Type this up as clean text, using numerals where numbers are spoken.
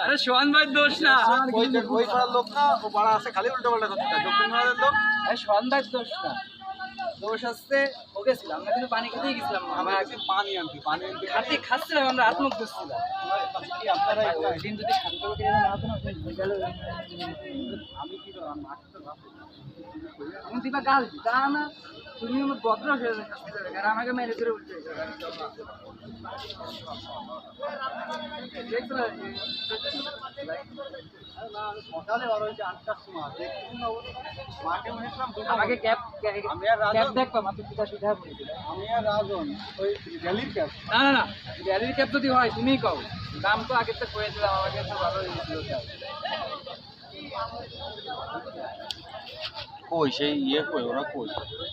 আরে সোহান ভাই দোষ না, ওই পাড়ার লোক না, ও পাড়া আছে খালি উল্টো পাল্টা করতে চায়। দক্ষিণ পাড়ার লোক সোহান ভাই দোষ না, দোষ আসছে ওকে ছিল। আমরা কিন্তু পানি খেতেই গেছিলাম, আমরা একদিন পানি আনতে খাচ্ছিলাম, আমরা আত্মক করছিলাম। কি আপনারা দিন যদি সাতটা করে না হতো না, আমি কি করলাম মাঠে তো আমি দিবা গাল তা না, তুমি আমার ভদ্র হয়ে শাস্তি দেবে, কারণ আমাকে মেরে ধরে উঠতে সকালে বার হয়েছে 8টার সময় দেখুন মাঠে উঠেছিলাম। আমাকে ক্যাব আমি আর রাজন দেখবো মাত্র পিতা সুধা বলেছিল। আমি আর রাজন ওই র্যালির ক্যাব না না না, র্যালির ক্যাব যদি হয় তুমিই কও, দাম তো আগের তো করে দিলাম, আমাকে তো ভালো হয়েছিল। কই সেই ইয়ে কই ওরা কই 120